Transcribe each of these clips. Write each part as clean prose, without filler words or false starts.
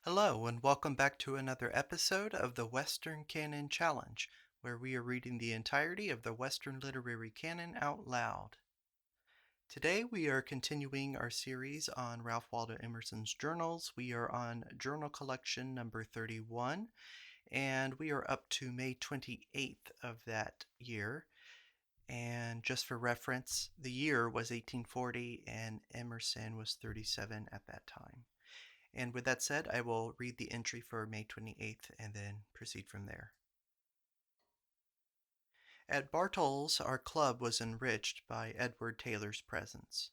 Hello, and welcome back to another episode of the Western Canon Challenge, where we are reading the entirety of the Western literary canon out loud. Today we are continuing our series on Ralph Waldo Emerson's journals. We are on journal collection number 31, and we are up to May 28th of that year. And just for reference, the year was 1840, and Emerson was 37 at that time. And with that said, I will read the entry for May 28th and then proceed from there. At Bartol's, our club was enriched by Edward Taylor's presence.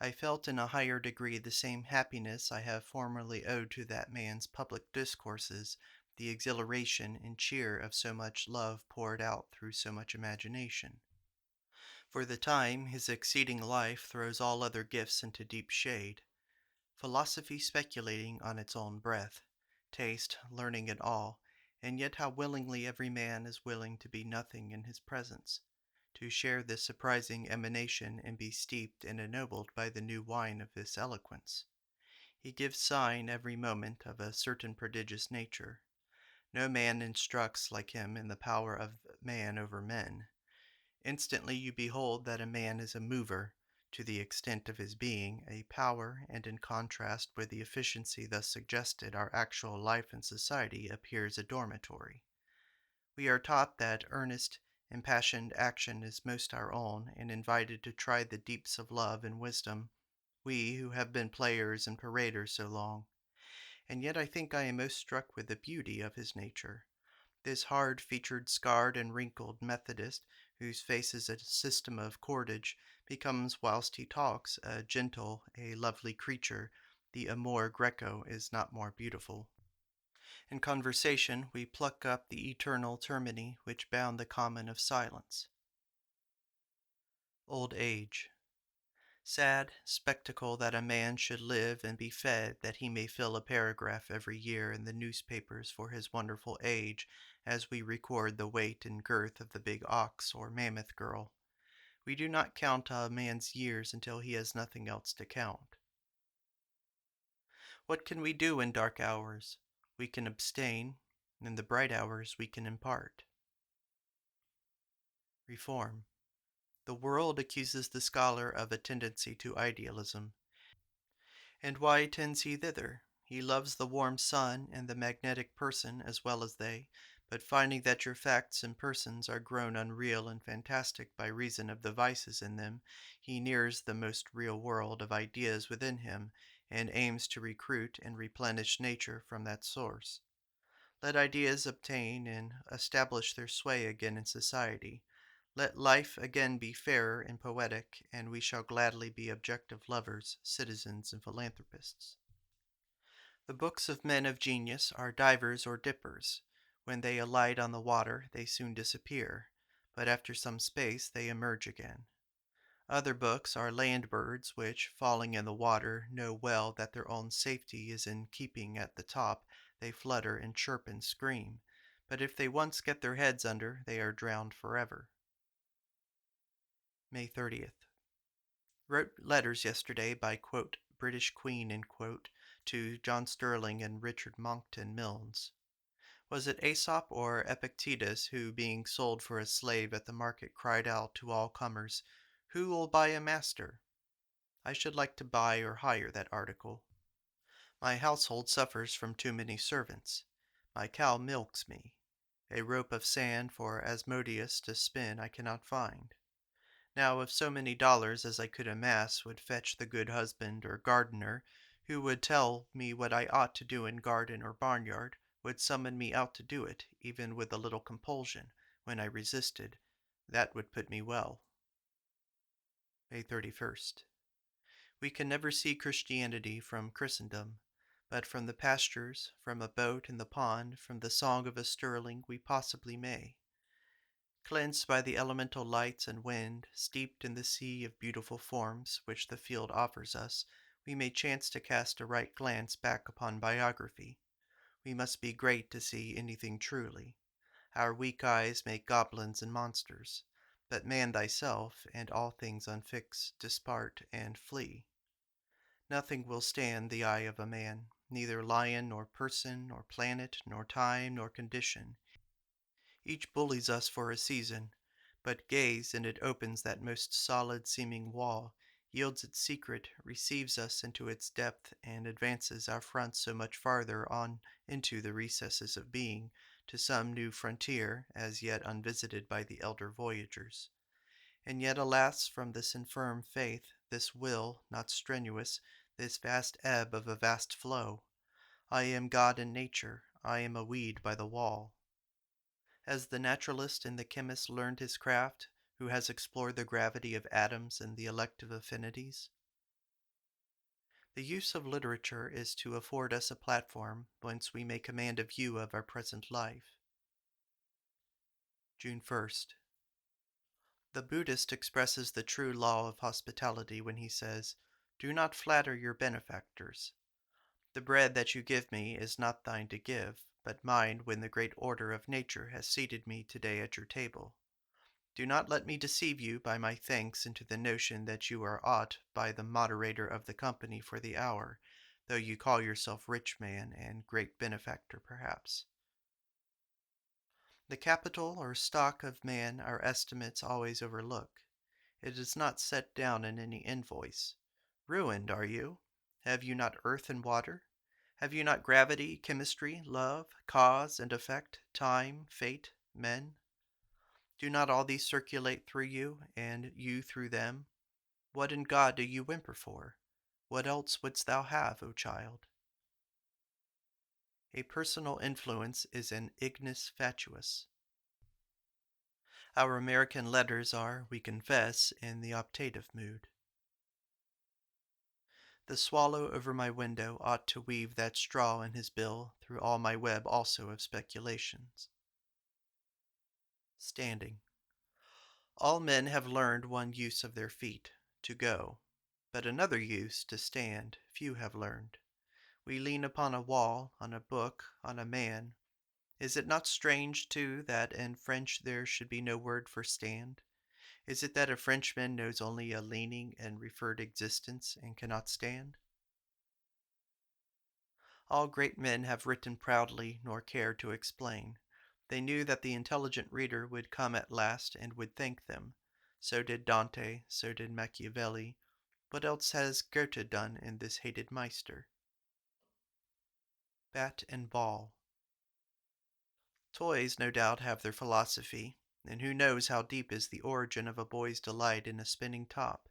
I felt in a higher degree the same happiness I have formerly owed to that man's public discourses, the exhilaration and cheer of so much love poured out through so much imagination. For the time, his exceeding life throws all other gifts into deep shade. Philosophy speculating on its own breath, taste, learning it all, and yet how willingly every man is willing to be nothing in his presence, to share this surprising emanation and be steeped and ennobled by the new wine of this eloquence. He gives sign every moment of a certain prodigious nature. No man instructs like him in the power of man over men. Instantly you behold that a man is a mover, to the extent of his being, a power, and in contrast with the efficiency thus suggested, our actual life in society appears a dormitory. We are taught that earnest, impassioned action is most our own, and invited to try the deeps of love and wisdom, we who have been players and paraders so long. And yet I think I am most struck with the beauty of his nature. This hard-featured, scarred, and wrinkled Methodist, whose face is a system of cordage, becomes, whilst he talks, a gentle, a lovely creature. The amor Greco is not more beautiful. In conversation we pluck up the eternal termini which bound the common of silence. Old age. Sad spectacle that a man should live and be fed that he may fill a paragraph every year in the newspapers for his wonderful age, as we record the weight and girth of the big ox or mammoth girl. We do not count a man's years until he has nothing else to count. What can we do in dark hours? We can abstain. In the bright hours we can impart. Reform. The world accuses the scholar of a tendency to idealism. And why tends he thither? He loves the warm sun and the magnetic person as well as they, but finding that your facts and persons are grown unreal and fantastic by reason of the vices in them, he nears the most real world of ideas within him, and aims to recruit and replenish nature from that source. Let ideas obtain and establish their sway again in society. Let life again be fairer and poetic, and we shall gladly be objective lovers, citizens, and philanthropists. The books of men of genius are divers or dippers. When they alight on the water, they soon disappear, but after some space they emerge again. Other books are land birds, which, falling in the water, know well that their own safety is in keeping at the top. They flutter and chirp and scream, but if they once get their heads under, they are drowned forever. May 30th. Wrote letters yesterday by, quote, British Queen, end quote, to John Sterling and Richard Monckton Milnes. Was it Aesop or Epictetus who, being sold for a slave at the market, cried out to all comers, "Who will buy a master?" I should like to buy or hire that article. My household suffers from too many servants. My cow milks me. A rope of sand for Asmodeus to spin I cannot find. Now, if so many dollars as I could amass would fetch the good husband or gardener, who would tell me what I ought to do in garden or barnyard, would summon me out to do it, even with a little compulsion, when I resisted, that would put me well. May 31st. We can never see Christianity from Christendom, but from the pastures, from a boat in the pond, from the song of a sterling, we possibly may. Cleansed by the elemental lights and wind, steeped in the sea of beautiful forms which the field offers us, we may chance to cast a right glance back upon biography. We must be great to see anything truly. Our weak eyes make goblins and monsters. But man thyself, and all things unfix, dispart, and flee. Nothing will stand the eye of a man. neither lion nor person nor planet nor time nor condition. Each bullies us for a season, but gaze and it opens that most solid seeming wall, yields its secret, receives us into its depth, and advances our front so much farther on into the recesses of being, to some new frontier, as yet unvisited by the elder voyagers. And yet, alas, from this infirm faith, this will, not strenuous, this vast ebb of a vast flow, I am God in nature, I am a weed by the wall. Has the naturalist and the chemist learned his craft, who has explored the gravity of atoms and the elective affinities? The use of literature is to afford us a platform whence we may command a view of our present life. June 1st. The Buddhist expresses the true law of hospitality when he says, "Do not flatter your benefactors. The bread that you give me is not thine to give, but mine when the great order of nature has seated me today at your table. Do not let me deceive you by my thanks into the notion that you are aught by the moderator of the company for the hour, though you call yourself rich man and great benefactor perhaps." The capital or stock of man our estimates always overlook. It is not set down in any invoice. Ruined, are you? Have you not earth and water? Have you not gravity, chemistry, love, cause and effect, time, fate, men? Do not all these circulate through you, and you through them? What in God do you whimper for? What else wouldst thou have, O child? A personal influence is an ignis fatuus. Our American letters are, we confess, in the optative mood. The swallow over my window ought to weave that straw in his bill through all my web also of speculations. Standing. All men have learned one use of their feet, to go, but another use, to stand, few have learned. We lean upon a wall, on a book, on a man. Is it not strange, too, that in French there should be no word for stand? Is it that a Frenchman knows only a leaning and referred existence and cannot stand? All great men have written proudly, nor cared to explain. They knew that the intelligent reader would come at last and would thank them. So did Dante, so did Machiavelli. What else has Goethe done in this hated Meister? Bat and ball. Toys, no doubt, have their philosophy, and who knows how deep is the origin of a boy's delight in a spinning top?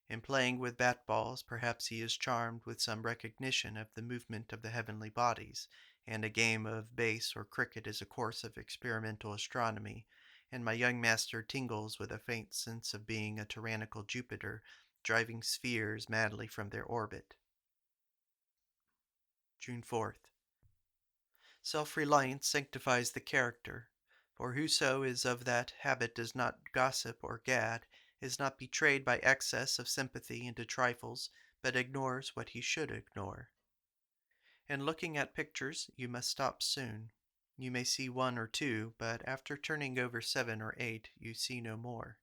In playing with bat balls, perhaps he is charmed with some recognition of the movement of the heavenly bodies, and a game of base or cricket is a course of experimental astronomy, and my young master tingles with a faint sense of being a tyrannical Jupiter, driving spheres madly from their orbit. June 4th. Self-reliance sanctifies the character, for whoso is of that habit does not gossip or gad, is not betrayed by excess of sympathy into trifles, but ignores what he should ignore. In looking at pictures, you must stop soon. You may see one or two, but after turning over 7 or 8, you see no more.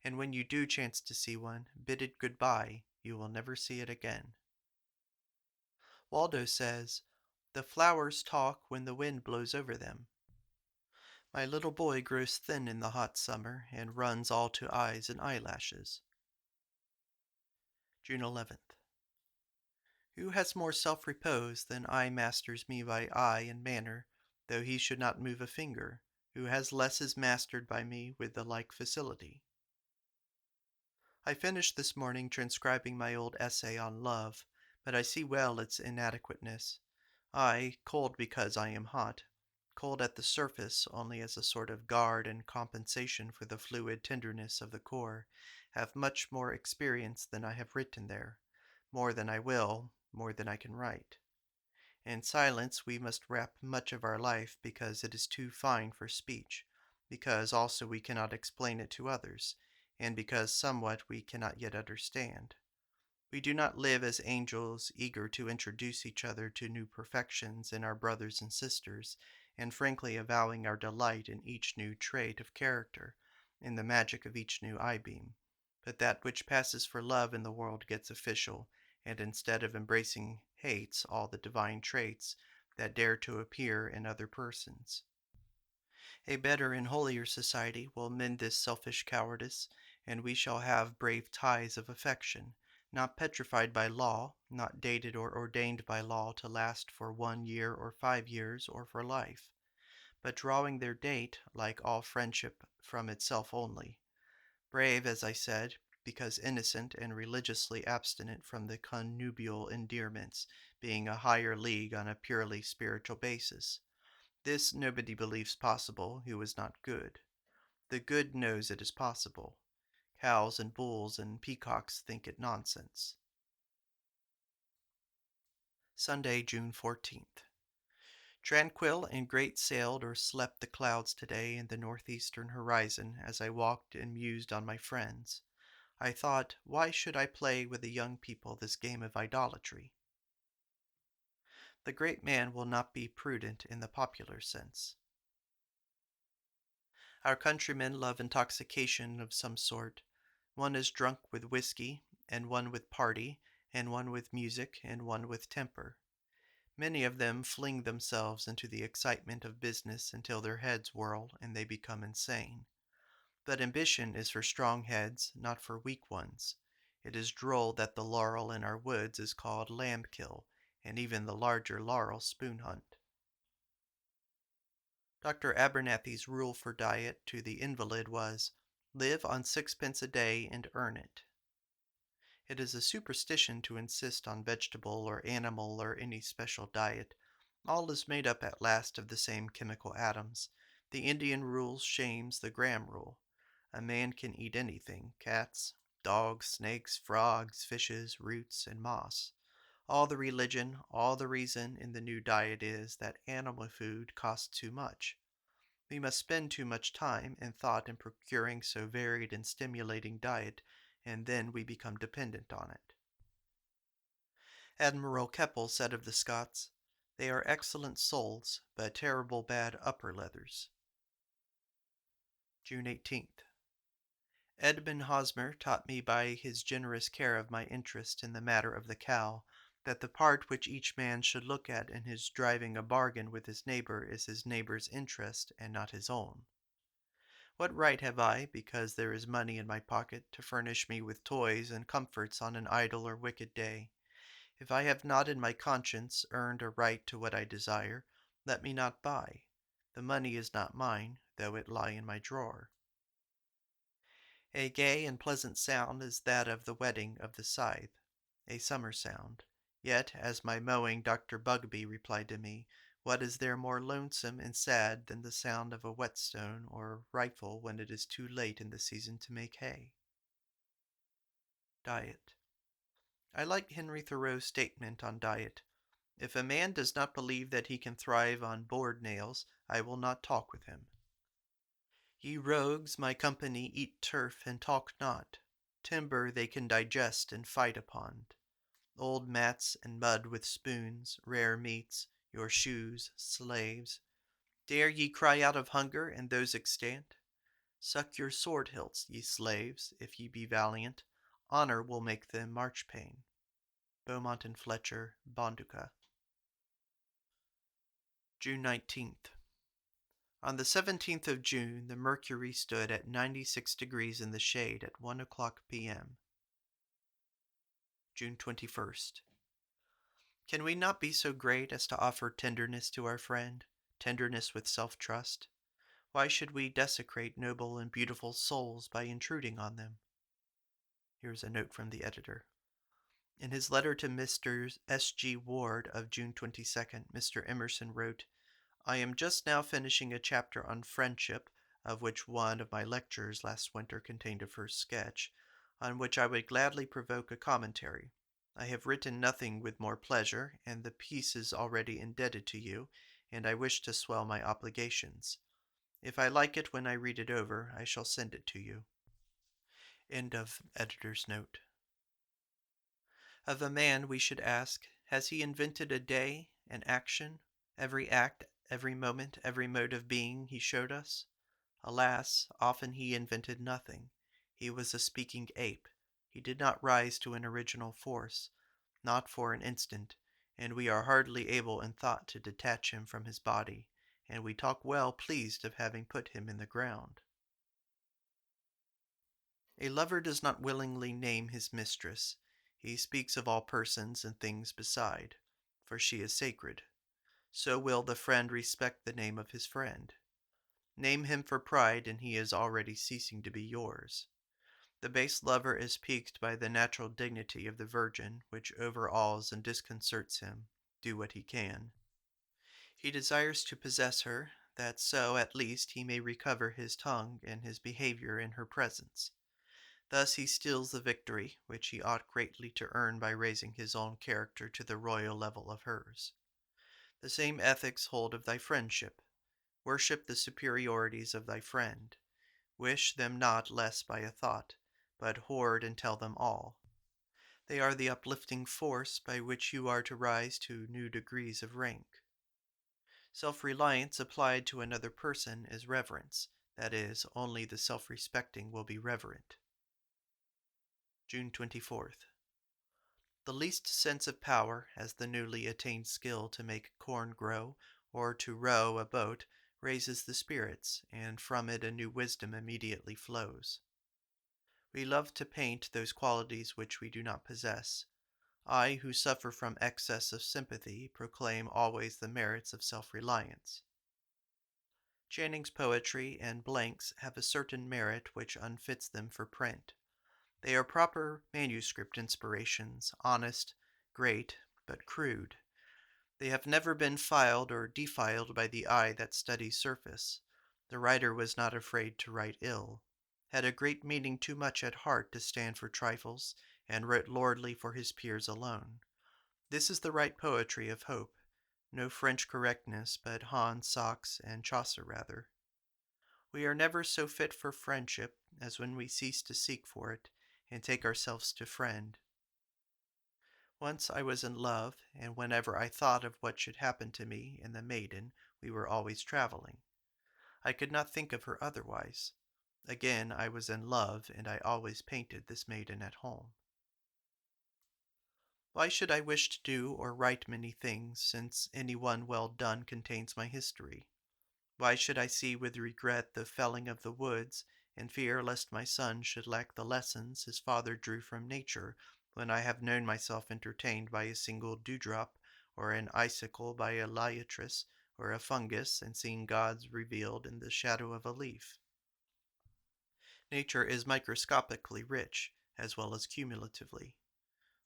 And when you do chance to see one, bid it good-bye, you will never see it again. Waldo says, "The flowers talk when the wind blows over them." My little boy grows thin in the hot summer, and runs all to eyes and eyelashes. June 11th. Who has more self-repose than I masters me by eye and manner, though he should not move a finger? Who has less is mastered by me with the like facility? I finished this morning transcribing my old essay on love, but I see well its inadequateness. I, cold because I am hot, cold at the surface only as a sort of guard and compensation for the fluid tenderness of the core, have much more experience than I have written there, more than I will, more than I can write. In silence we must wrap much of our life because it is too fine for speech, because also we cannot explain it to others, and because somewhat we cannot yet understand. We do not live as angels eager to introduce each other to new perfections in our brothers and sisters, and frankly avowing our delight in each new trait of character, in the magic of each new eye-beam. But that which passes for love in the world gets official, and instead of embracing hates all the divine traits that dare to appear in other persons. A better and holier society will mend this selfish cowardice, and we shall have brave ties of affection, not petrified by law, not dated or ordained by law to last for 1 year or 5 years or for life, but drawing their date, like all friendship, from itself only. Brave, as I said, because innocent and religiously abstinent from the connubial endearments, being a higher league on a purely spiritual basis. This nobody believes possible who is not good. The good knows it is possible. Cows and bulls and peacocks think it nonsense. Sunday, June 14th. Tranquil and great sailed or slept the clouds today in the northeastern horizon as I walked and mused on my friends. I thought, why should I play with the young people this game of idolatry? The great man will not be prudent in the popular sense. Our countrymen love intoxication of some sort. One is drunk with whiskey, and one with party, and one with music, and one with temper. Many of them fling themselves into the excitement of business until their heads whirl and they become insane. But ambition is for strong heads, not for weak ones. It is droll that the laurel in our woods is called lambkill, and even the larger laurel spoon hunt. Dr. Abernathy's rule for diet to the invalid was, live on sixpence a day and earn it. It is a superstition to insist on vegetable or animal or any special diet. All is made up at last of the same chemical atoms. The Indian rule shames the Graham rule. A man can eat anything, cats, dogs, snakes, frogs, fishes, roots, and moss. All the religion, all the reason in the new diet is that animal food costs too much. We must spend too much time and thought in procuring so varied and stimulating diet, and then we become dependent on it. Admiral Keppel said of the Scots, "They are excellent souls, but terrible bad upper leathers." June 18th. Edmund Hosmer taught me by his generous care of my interest in the matter of the cow, that the part which each man should look at in his driving a bargain with his neighbor is his neighbor's interest and not his own. What right have I, because there is money in my pocket, to furnish me with toys and comforts on an idle or wicked day? If I have not in my conscience earned a right to what I desire, let me not buy. The money is not mine, though it lie in my drawer. A gay and pleasant sound is that of the whetting of the scythe, a summer sound. Yet, as my mowing Dr. Bugby replied to me, what is there more lonesome and sad than the sound of a whetstone or rifle when it is too late in the season to make hay? Diet. I like Henry Thoreau's statement on diet. If a man does not believe that he can thrive on board nails, I will not talk with him. Ye rogues, my company, eat turf and talk not. Timber they can digest and fight upon. Old mats and mud with spoons, rare meats, your shoes, slaves. Dare ye cry out of hunger and those extant? Suck your sword hilts, ye slaves, if ye be valiant. Honor will make them marchpane. Beaumont and Fletcher, Bonduca. June 19th. On the 17th of June, the mercury stood at 96 degrees in the shade at 1 o'clock p.m. June 21st. Can we not be so great as to offer tenderness to our friend, tenderness with self-trust? Why should we desecrate noble and beautiful souls by intruding on them? Here's a note from the editor. In his letter to Mr. S.G. Ward of June 22nd, Mr. Emerson wrote, I am just now finishing a chapter on friendship, of which one of my lectures last winter contained a first sketch, on which I would gladly provoke a commentary. I have written nothing with more pleasure, and the piece is already indebted to you, and I wish to swell my obligations. If I like it when I read it over, I shall send it to you. End of editor's note. Of a man we should ask, has he invented a day, an action, every act, every moment, every mode of being he showed us? Alas, often he invented nothing. He was a speaking ape. He did not rise to an original force. not for an instant, and we are hardly able in thought to detach him from his body, and we talk well pleased of having put him in the ground. A lover does not willingly name his mistress. He speaks of all persons and things beside, for she is sacred. So will the friend respect the name of his friend. Name him for pride, and he is already ceasing to be yours. The base lover is piqued by the natural dignity of the virgin, which overawes and disconcerts him, do what he can. He desires to possess her, that so, at least, he may recover his tongue and his behavior in her presence. Thus he steals the victory, which he ought greatly to earn by raising his own character to the royal level of hers. The same ethics hold of thy friendship. Worship the superiorities of thy friend. Wish them not less by a thought, but hoard and tell them all. They are the uplifting force by which you are to rise to new degrees of rank. Self-reliance applied to another person is reverence, that is, only the self-respecting will be reverent. June 24th. The least sense of power has the newly attained skill to make corn grow, or to row a boat, raises the spirits, and from it a new wisdom immediately flows. We love to paint those qualities which we do not possess. I, who suffer from excess of sympathy, proclaim always the merits of self-reliance. Channing's poetry and Blank's have a certain merit which unfits them for print. They are proper manuscript inspirations, honest, great, but crude. They have never been filed or defiled by the eye that studies surface. The writer was not afraid to write ill, had a great meaning too much at heart to stand for trifles, and wrote lordly for his peers alone. This is the right poetry of hope, no French correctness, but Hans Sachs and Chaucer rather. We are never so fit for friendship as when we cease to seek for it, and take ourselves to friend. Once I was in love, and whenever I thought of what should happen to me and the maiden, we were always traveling. I could not think of her otherwise. Again I was in love, and I always painted this maiden at home. Why should I wish to do or write many things, since any one well done contains my history? Why should I see with regret the felling of the woods, and fear lest my son should lack the lessons his father drew from nature, when I have known myself entertained by a single dewdrop, or an icicle by a liatress, or a fungus, and seen gods revealed in the shadow of a leaf? Nature is microscopically rich, as well as cumulatively.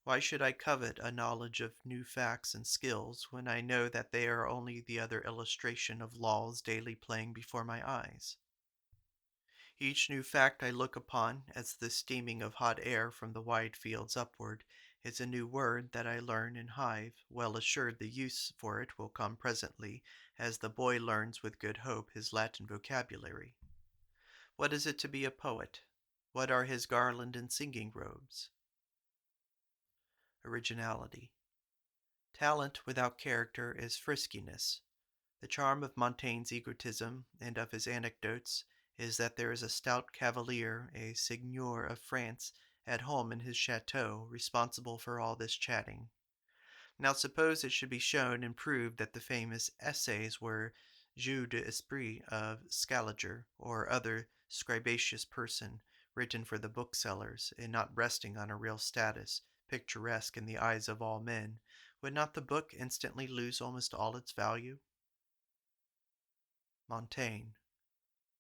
Why should I covet a knowledge of new facts and skills, when I know that they are only the other illustration of laws daily playing before my eyes? Each new fact I look upon, as the steaming of hot air from the wide fields upward, is a new word that I learn in hive, well assured the use for it will come presently, as the boy learns with good hope his Latin vocabulary. What is it to be a poet? What are his garland and singing robes? Originality. Talent without character is friskiness. The charm of Montaigne's egotism and of his anecdotes is that there is a stout cavalier, a seigneur of France, at home in his chateau, responsible for all this chatting. Now suppose it should be shown and proved that the famous essays were jeux d'esprit of Scaliger, or other scribaceous person, written for the booksellers, and not resting on a real status, picturesque in the eyes of all men, would not the book instantly lose almost all its value? Montaigne.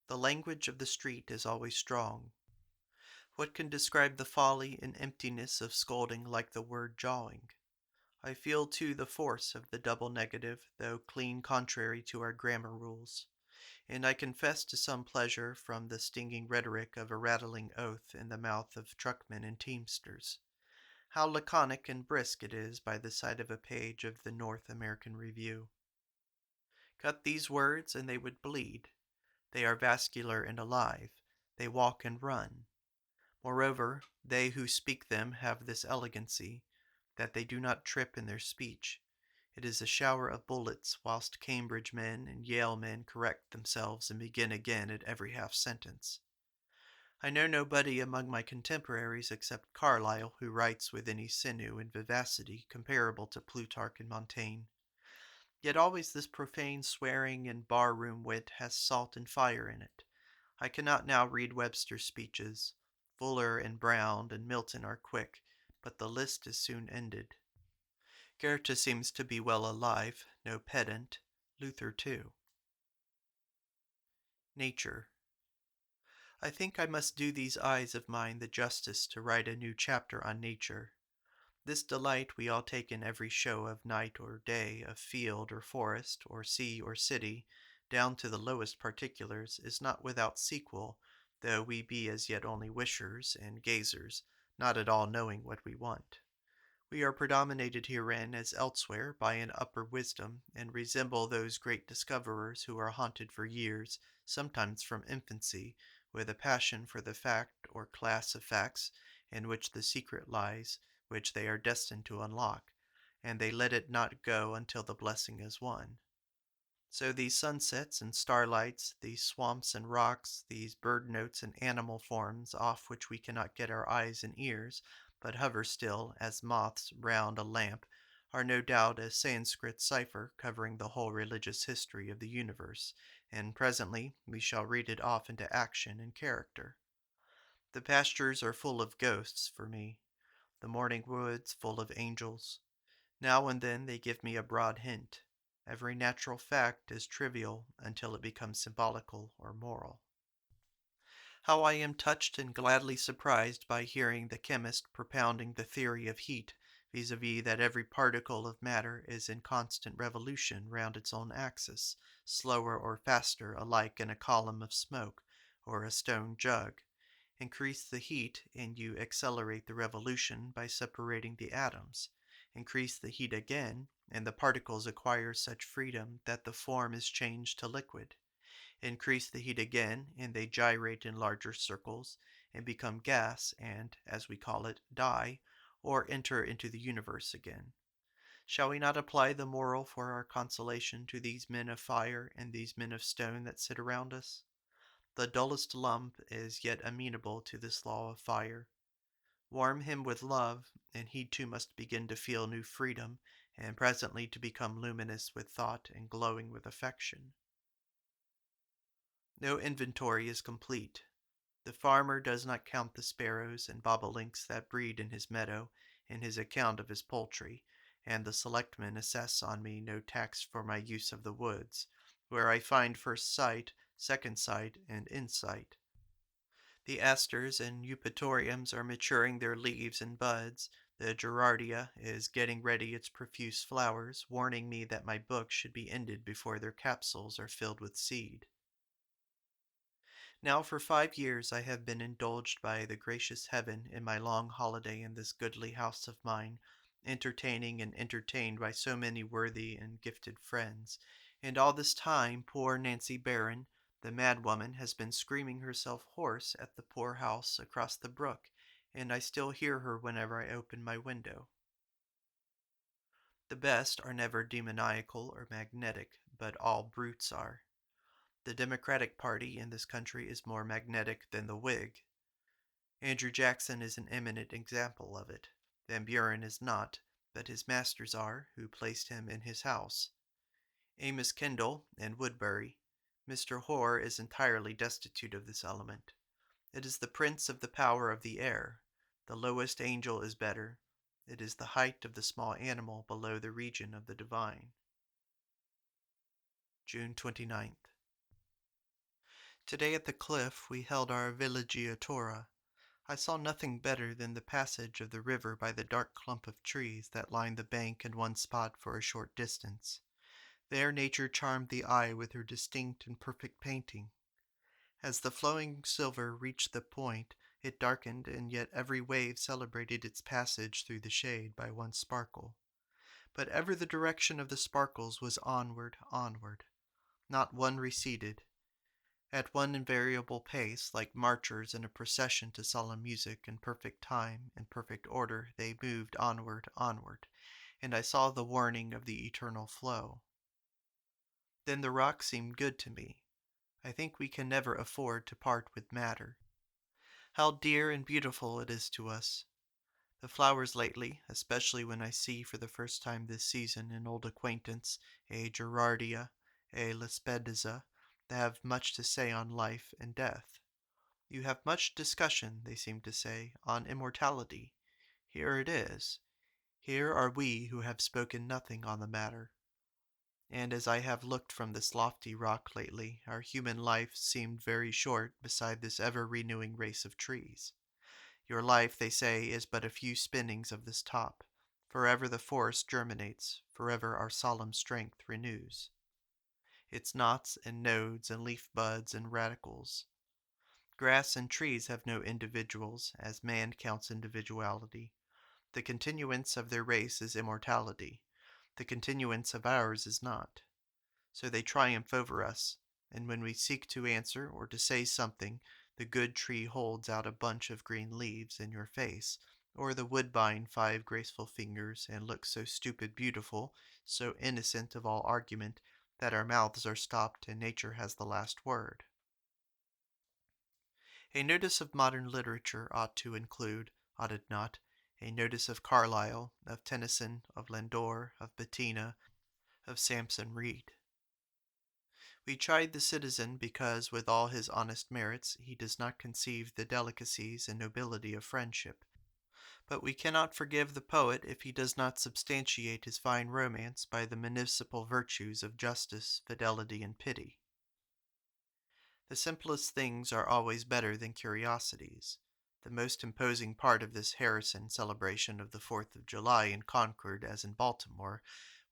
The language of the street is always strong. What can describe the folly and emptiness of scolding like the word jawing? I feel too the force of the double negative, though clean contrary to our grammar rules, and I confess to some pleasure from the stinging rhetoric of a rattling oath in the mouth of truckmen and teamsters. How laconic and brisk it is by the side of a page of the North American Review. Cut these words and they would bleed. They are vascular and alive. They walk and run. Moreover, they who speak them have this elegancy, that they do not trip in their speech. It is a shower of bullets, whilst Cambridge men and Yale men correct themselves and begin again at every half sentence. I know nobody among my contemporaries except Carlyle who writes with any sinew and vivacity comparable to Plutarch and Montaigne. Yet always this profane swearing and bar-room wit has salt and fire in it. I cannot now read Webster's speeches. Fuller and Brown and Milton are quick, but the list is soon ended. Goethe seems to be well alive, no pedant. Luther too. Nature. I think I must do these eyes of mine the justice to write a new chapter on nature. This delight we all take in every show of night or day, of field or forest, or sea or city, down to the lowest particulars, is not without sequel, though we be as yet only wishers and gazers, not at all knowing what we want. We are predominated herein as elsewhere by an upper wisdom, and resemble those great discoverers who are haunted for years, sometimes from infancy, with a passion for the fact or class of facts in which the secret lies, which they are destined to unlock, and they let it not go until the blessing is won. So these sunsets and starlights, these swamps and rocks, these bird notes and animal forms off which we cannot get our eyes and ears, but hover still as moths round a lamp, are no doubt a Sanskrit cipher covering the whole religious history of the universe, and presently we shall read it off into action and character. The pastures are full of ghosts for me, the morning woods full of angels. Now and then they give me a broad hint. Every natural fact is trivial until it becomes symbolical or moral. How I am touched and gladly surprised by hearing the chemist propounding the theory of heat, vis-a-vis that every particle of matter is in constant revolution round its own axis, slower or faster alike in a column of smoke or a stone jug. Increase the heat, and you accelerate the revolution by separating the atoms. Increase the heat again, and the particles acquire such freedom that the form is changed to liquid. Increase the heat again, and they gyrate in larger circles, and become gas, and, as we call it, die, or enter into the universe again. Shall we not apply the moral for our consolation to these men of fire and these men of stone that sit around us? The dullest lump is yet amenable to this law of fire. Warm him with love, and he too must begin to feel new freedom, and presently to become luminous with thought and glowing with affection. No inventory is complete. The farmer does not count the sparrows and bobolinks that breed in his meadow in his account of his poultry, and the selectmen assess on me no tax for my use of the woods, where I find first sight, second sight, and insight. The asters and eupatoriums are maturing their leaves and buds. The gerardia is getting ready its profuse flowers, warning me that my book should be ended before their capsules are filled with seed. Now for 5 years I have been indulged by the gracious heaven in my long holiday in this goodly house of mine, entertaining and entertained by so many worthy and gifted friends, and all this time poor Nancy Barron, the madwoman, has been screaming herself hoarse at the poor house across the brook, and I still hear her whenever I open my window. The best are never demoniacal or magnetic, but all brutes are. The Democratic Party in this country is more magnetic than the Whig. Andrew Jackson is an eminent example of it. Van Buren is not, but his masters are, who placed him in his house. Amos Kendall and Woodbury. Mr. Hoare is entirely destitute of this element. It is the prince of the power of the air. The lowest angel is better. It is the height of the small animal below the region of the divine. June 29th. Today at the cliff we held our villeggiatura. I saw nothing better than the passage of the river by the dark clump of trees that lined the bank in one spot for a short distance. There nature charmed the eye with her distinct and perfect painting. As the flowing silver reached the point, it darkened, and yet every wave celebrated its passage through the shade by one sparkle. But ever the direction of the sparkles was onward, onward. Not one receded. At one invariable pace, like marchers in a procession to solemn music, in perfect time and perfect order, they moved onward, onward, and I saw the warning of the eternal flow. Then the rock seemed good to me. I think we can never afford to part with matter. How dear and beautiful it is to us. The flowers lately, especially when I see for the first time this season an old acquaintance, a Gerardia, a Lespedeza, they have much to say on life and death. You have much discussion, they seem to say, on immortality. Here it is. Here are we who have spoken nothing on the matter. And as I have looked from this lofty rock lately, our human life seemed very short beside this ever-renewing race of trees. Your life, they say, is but a few spinnings of this top. Forever the forest germinates, forever our solemn strength renews. Its knots and nodes and leaf buds and radicles. Grass and trees have no individuals, as man counts individuality. The continuance of their race is immortality. The continuance of ours is not. So they triumph over us, and when we seek to answer or to say something, the good tree holds out a bunch of green leaves in your face, or the woodbine 5 graceful fingers, and looks so stupid beautiful, so innocent of all argument, that our mouths are stopped and nature has the last word. A notice of modern literature ought to include, ought it not, a notice of Carlyle, of Tennyson, of Landor, of Bettina, of Sampson Reed. We chide the citizen because, with all his honest merits, he does not conceive the delicacies and nobility of friendship. But we cannot forgive the poet if he does not substantiate his fine romance by the municipal virtues of justice, fidelity, and pity. The simplest things are always better than curiosities. The most imposing part of this Harrison celebration of the 4th of July in Concord, as in Baltimore,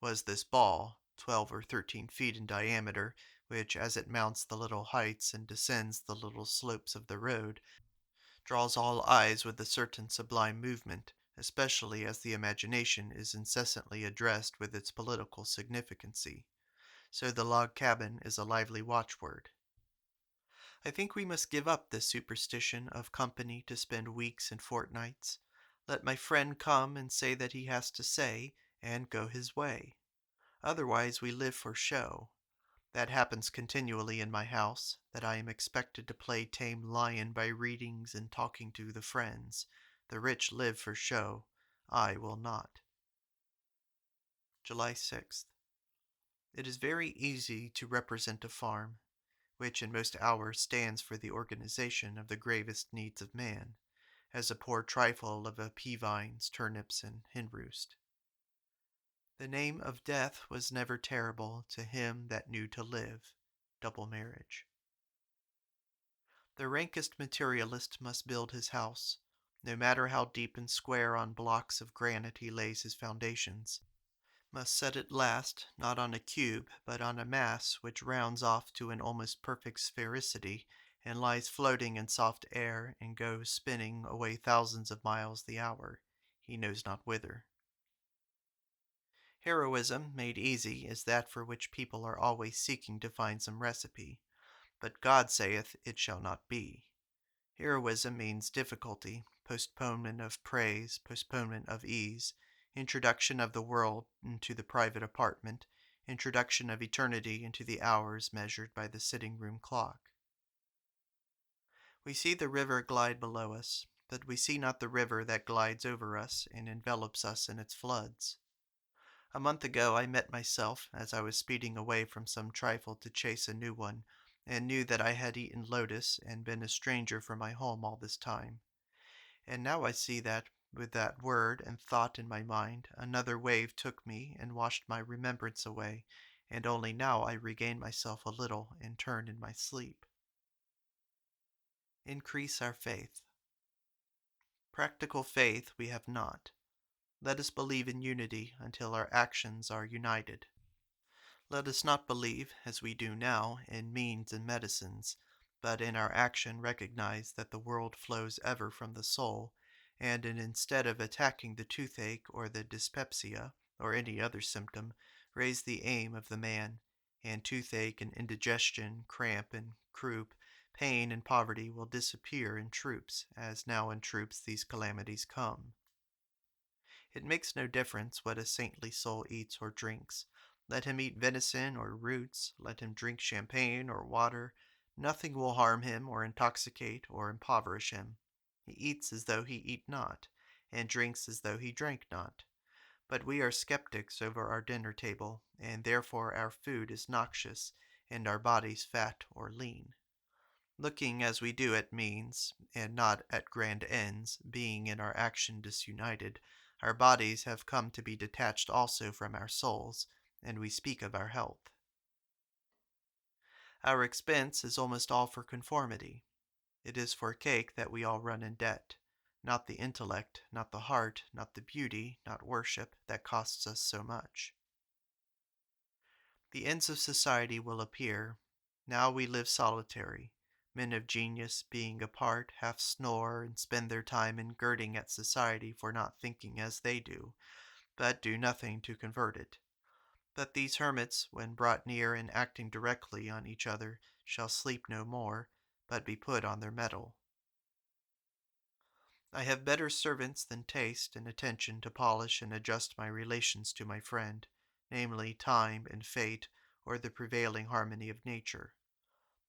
was this ball, 12 or 13 feet in diameter, which, as it mounts the little heights and descends the little slopes of the road, draws all eyes with a certain sublime movement, especially as the imagination is incessantly addressed with its political significancy. So the log cabin is a lively watchword. I think we must give up this superstition of company to spend weeks and fortnights. Let my friend come and say that he has to say, and go his way. Otherwise we live for show. That happens continually in my house, that I am expected to play tame lion by readings and talking to the friends. The rich live for show. I will not. July 6th. It is very easy to represent a farm, which in most hours stands for the organization of the gravest needs of man, as a poor trifle of a pea-vines, turnips, and hen-roost. The name of death was never terrible to him that knew to live. Double marriage. The rankest materialist must build his house, no matter how deep and square on blocks of granite he lays his foundations, must set at last, not on a cube, but on a mass which rounds off to an almost perfect sphericity, and lies floating in soft air, and goes spinning away thousands of miles the hour, he knows not whither. Heroism, made easy, is that for which people are always seeking to find some recipe, but God saith it shall not be. Heroism means difficulty, postponement of praise, postponement of ease, introduction of the world into the private apartment, introduction of eternity into the hours measured by the sitting-room clock. We see the river glide below us, but we see not the river that glides over us and envelops us in its floods. A month ago I met myself as I was speeding away from some trifle to chase a new one, and knew that I had eaten lotus and been a stranger from my home all this time. And now I see that, with that word and thought in my mind, another wave took me and washed my remembrance away, and only now I regain myself a little and turn in my sleep. Increase our faith. Practical faith we have not. Let us believe in unity until our actions are united. Let us not believe, as we do now, in means and medicines, but in our action recognize that the world flows ever from the soul, and instead of attacking the toothache or the dyspepsia, or any other symptom, raise the aim of the man, and toothache and indigestion, cramp and croup, pain and poverty will disappear in troops, as now in troops these calamities come. It makes no difference what a saintly soul eats or drinks. Let him eat venison or roots, let him drink champagne or water, nothing will harm him or intoxicate or impoverish him. He eats as though he eat not, and drinks as though he drank not. But we are skeptics over our dinner table, and therefore our food is noxious, and our bodies fat or lean. Looking as we do at means, and not at grand ends, being in our action disunited, our bodies have come to be detached also from our souls, and we speak of our health. Our expense is almost all for conformity. It is for cake that we all run in debt. Not the intellect, not the heart, not the beauty, not worship, that costs us so much. The ends of society will appear. Now we live solitary. Men of genius, being apart, half snore and spend their time in girding at society for not thinking as they do, but do nothing to convert it. But these hermits, when brought near and acting directly on each other, shall sleep no more, but be put on their mettle. I have better servants than taste and attention to polish and adjust my relations to my friend, namely time and fate, or the prevailing harmony of nature.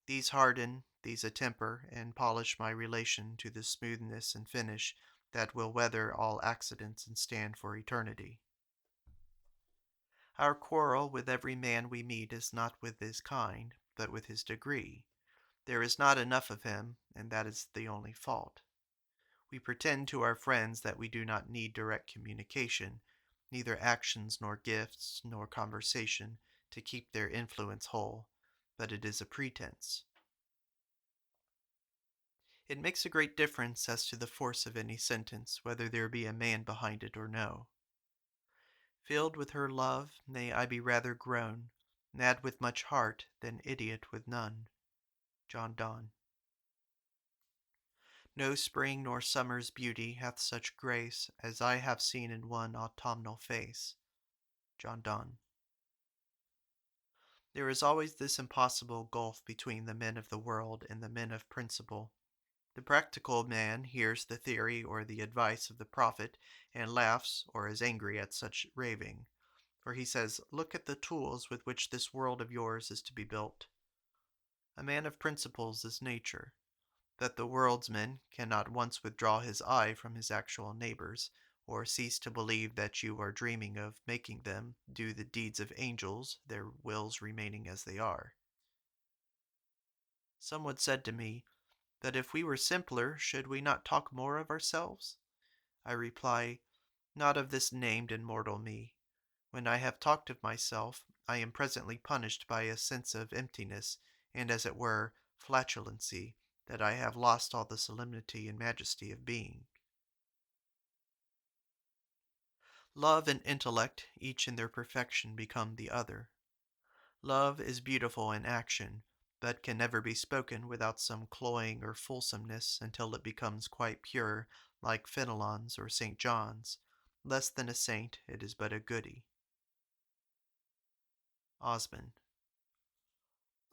These harden, these attemper, and polish my relation to the smoothness and finish that will weather all accidents and stand for eternity. Our quarrel with every man we meet is not with his kind, but with his degree. There is not enough of him, and that is the only fault. We pretend to our friends that we do not need direct communication, neither actions nor gifts nor conversation, to keep their influence whole, but it is a pretense. It makes a great difference as to the force of any sentence, whether there be a man behind it or no. Filled with her love, may I be rather grown, mad with much heart, than idiot with none. John Donne. No spring nor summer's beauty hath such grace as I have seen in one autumnal face. John Donne. There is always this impossible gulf between the men of the world and the men of principle. The practical man hears the theory or the advice of the prophet and laughs or is angry at such raving, for he says, "Look at the tools with which this world of yours is to be built." A man of principles is nature, that the worldsman cannot once withdraw his eye from his actual neighbors, or cease to believe that you are dreaming of making them do the deeds of angels, their wills remaining as they are. Someone said to me, that if we were simpler, should we not talk more of ourselves? I reply, not of this named and mortal me. When I have talked of myself, I am presently punished by a sense of emptiness, and as it were, flatulency, that I have lost all the solemnity and majesty of being. Love and intellect, each in their perfection, become the other. Love is beautiful in action, but can never be spoken without some cloying or fulsomeness until it becomes quite pure, like Fenelon's or St. John's. Less than a saint, it is but a goody. Osmond.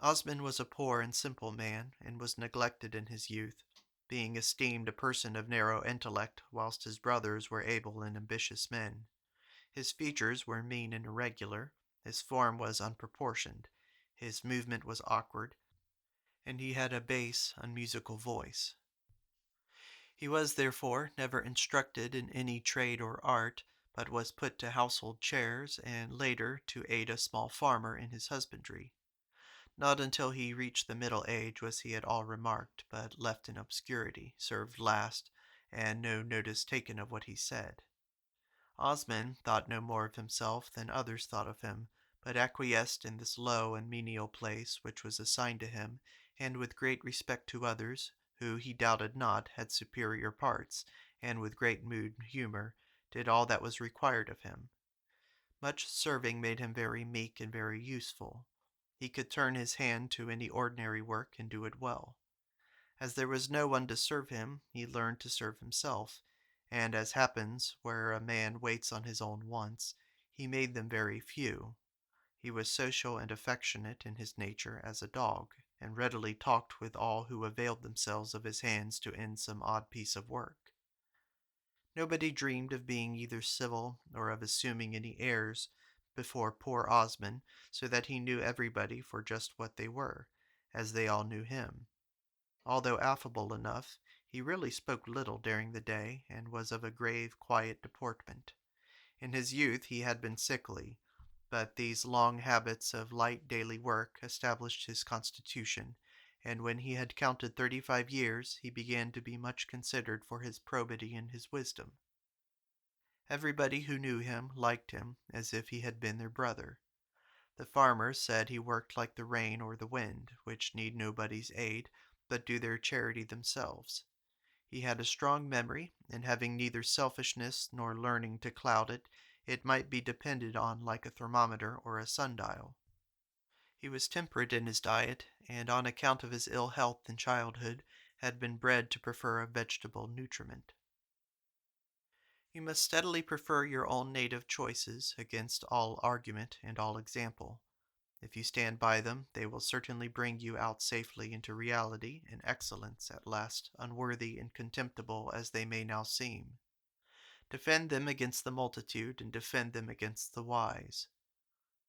Osmond was a poor and simple man, and was neglected in his youth, being esteemed a person of narrow intellect, whilst his brothers were able and ambitious men. His features were mean and irregular, his form was unproportioned, his movement was awkward, and he had a bass, unmusical voice. He was, therefore, never instructed in any trade or art, but was put to household chairs, and later to aid a small farmer in his husbandry. Not until he reached the middle age was he at all remarked, but left in obscurity, served last, and no notice taken of what he said. Osmond thought no more of himself than others thought of him, but acquiesced in this low and menial place which was assigned to him, and with great respect to others, who he doubted not had superior parts, and with great mood and humour, did all that was required of him. Much serving made him very meek and very useful. He could turn his hand to any ordinary work and do it well. As there was no one to serve him, he learned to serve himself, and as happens where a man waits on his own wants, he made them very few. He was social and affectionate in his nature as a dog, and readily talked with all who availed themselves of his hands to end some odd piece of work. Nobody dreamed of being either civil or of assuming any airs before poor Osmond, so that he knew everybody for just what they were, as they all knew him. Although affable enough, He really spoke little during the day, and was of a grave, quiet deportment. In his youth he had been sickly, but these long habits of light daily work established his constitution, and when he had counted 35 years he began to be much considered for his probity and his wisdom. Everybody who knew him liked him as if he had been their brother. The farmers said he worked like the rain or the wind, which need nobody's aid, but do their charity themselves. He had a strong memory, and having neither selfishness nor learning to cloud it, it might be depended on like a thermometer or a sundial. He was temperate in his diet, and on account of his ill health in childhood, had been bred to prefer a vegetable nutriment. You must steadily prefer your own native choices against all argument and all example. If you stand by them, they will certainly bring you out safely into reality and excellence at last, unworthy and contemptible as they may now seem. Defend them against the multitude, and defend them against the wise.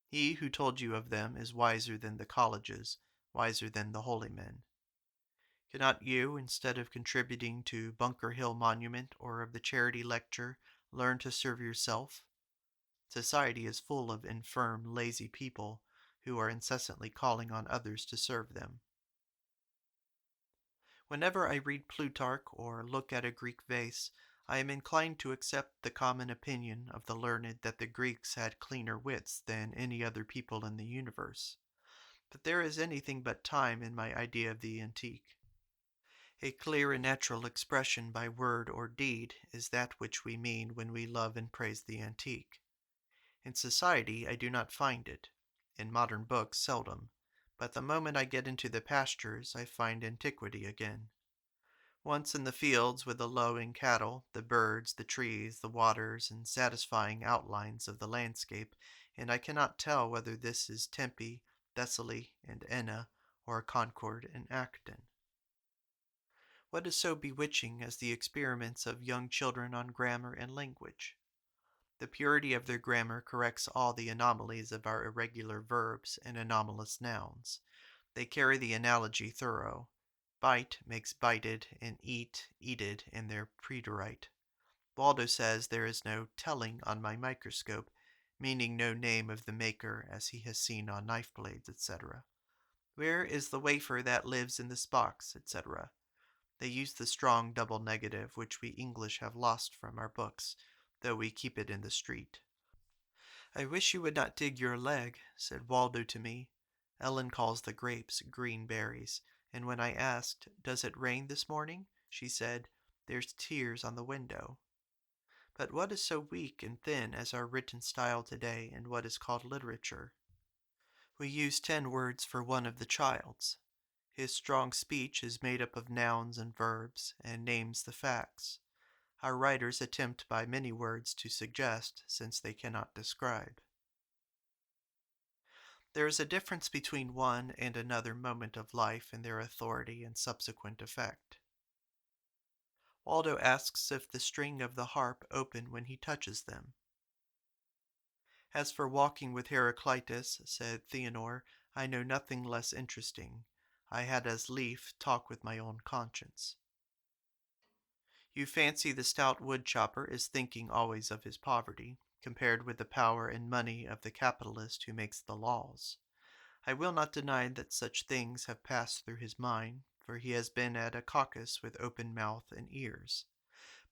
He who told you of them is wiser than the colleges, wiser than the holy men. Cannot you, instead of contributing to Bunker Hill Monument or of the charity lecture, learn to serve yourself? Society is full of infirm, lazy people who are incessantly calling on others to serve them. Whenever I read Plutarch or look at a Greek vase, I am inclined to accept the common opinion of the learned that the Greeks had cleaner wits than any other people in the universe. But there is anything but time in my idea of the antique. A clear and natural expression by word or deed is that which we mean when we love and praise the antique. In society I do not find it, in modern books seldom, but the moment I get into the pastures I find antiquity again. Once in the fields with the lowing cattle, the birds, the trees, the waters, and satisfying outlines of the landscape, and I cannot tell whether this is Tempe, Thessaly, and Enna, or Concord and Acton. What is so bewitching as the experiments of young children on grammar and language? The purity of their grammar corrects all the anomalies of our irregular verbs and anomalous nouns. They carry the analogy thorough. Bite makes bited, and eat, eated in their preterite. Waldo says there is no telling on my microscope, meaning no name of the maker as he has seen on knife blades, etc. Where is the wafer that lives in this box, etc. They use the strong double negative which we English have lost from our books, though we keep it in the street. I wish you would not dig your leg, said Waldo to me. Ellen calls the grapes green berries, and when I asked, Does it rain this morning? She said, There's tears on the window. But what is so weak and thin as our written style today in what is called literature? We use 10 words for one of the child's. His strong speech is made up of nouns and verbs, and names the facts. Our writers attempt by many words to suggest, since they cannot describe. There is a difference between one and another moment of life in their authority and subsequent effect. Waldo asks if the string of the harp open when he touches them. As for walking with Heraclitus, said Theanor, I know nothing less interesting. I had as lief talk with my own conscience. You fancy the stout wood-chopper is thinking always of his poverty, compared with the power and money of the capitalist who makes the laws. I will not deny that such things have passed through his mind, for he has been at a caucus with open mouth and ears.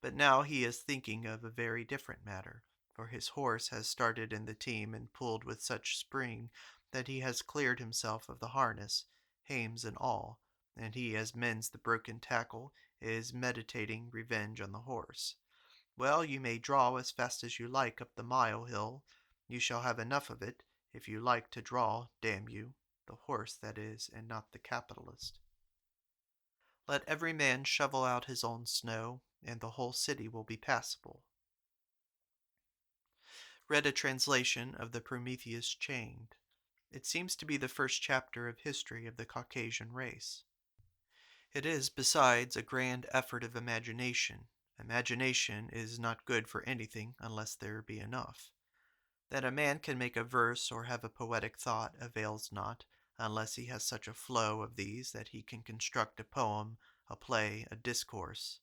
But now he is thinking of a very different matter, for his horse has started in the team and pulled with such spring that he has cleared himself of the harness, hames and all, and he, as mends the broken tackle, is meditating revenge on the horse. Well, you may draw as fast as you like up the mile hill. You shall have enough of it, if you like to draw, damn you, the horse, that is, and not the capitalist. Let every man shovel out his own snow, and the whole city will be passable. Read a translation of the Prometheus Chained. It seems to be the first chapter of history of the Caucasian race. It is, besides, a grand effort of imagination. Imagination is not good for anything unless there be enough. That a man can make a verse or have a poetic thought avails not, unless he has such a flow of these that he can construct a poem a play, a discourse.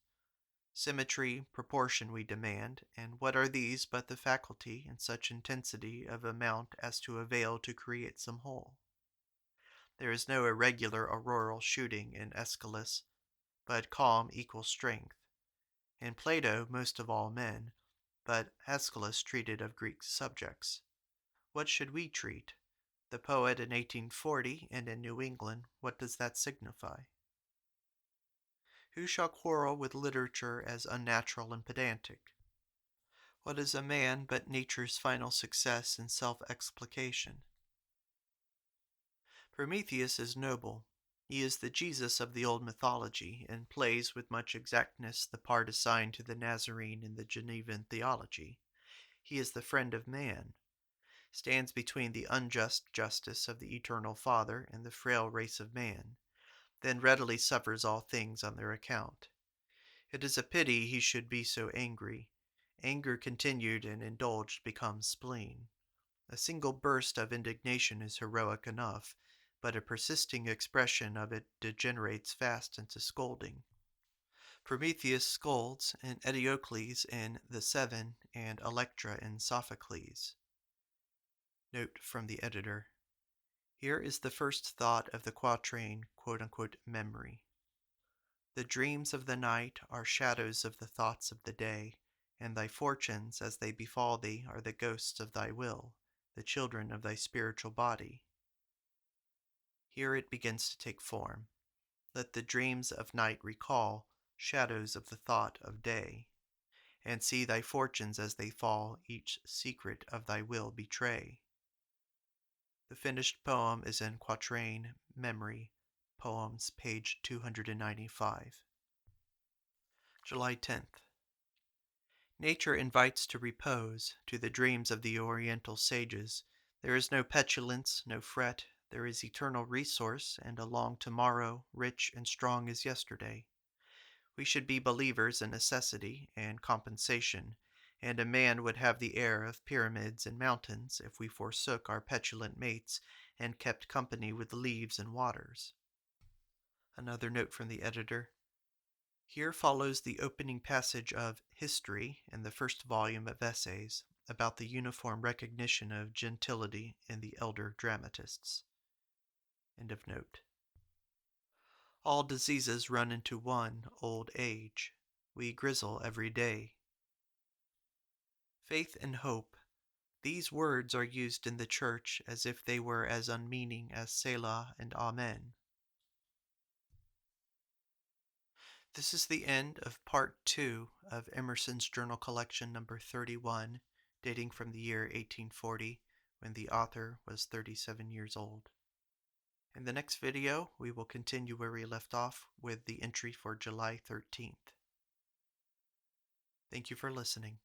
Symmetry, proportion we demand, and what are these but the faculty in such intensity of amount as to avail to create some whole? There is no irregular auroral shooting in Aeschylus, but calm equal strength. In Plato, most of all men, but Aeschylus treated of Greek subjects. What should we treat? The poet in 1840 and in New England, what does that signify? Who shall quarrel with literature as unnatural and pedantic? What is a man but nature's final success in self-explication? Prometheus is noble. He is the Jesus of the old mythology, and plays with much exactness the part assigned to the Nazarene in the Genevan theology. He is the friend of man, stands between the unjust justice of the eternal Father and the frail race of man, then readily suffers all things on their account. It is a pity he should be so angry. Anger continued and indulged becomes spleen. A single burst of indignation is heroic enough, but a persisting expression of it degenerates fast into scolding. Prometheus scolds, and Eteocles in The Seven, and Electra in Sophocles. Note from the editor. Here is the first thought of the quatrain, "memory." The dreams of the night are shadows of the thoughts of the day, and thy fortunes, as they befall thee, are the ghosts of thy will, the children of thy spiritual body. Here it begins to take form. Let the dreams of night recall shadows of the thought of day, and see thy fortunes as they fall each secret of thy will betray. The finished poem is in quatrain Memory, Poems, page 295. July 10th. Nature invites to repose, to the dreams of the Oriental sages. There is no petulance, no fret, there is eternal resource and a long tomorrow, rich and strong as yesterday. We should be believers in necessity and compensation, and a man would have the air of pyramids and mountains if we forsook our petulant mates and kept company with leaves and waters. Another note from the editor. Here follows the opening passage of History in the first volume of essays about the uniform recognition of gentility in the elder dramatists. End of note. All diseases run into one, old age. We grizzle every day. Faith and hope. These words are used in the church as if they were as unmeaning as Selah and Amen. This is the end of Part 2 of Emerson's journal collection number 31, dating from the year 1840, when the author was 37 years old. In the next video, we will continue where we left off with the entry for July 13th. Thank you for listening.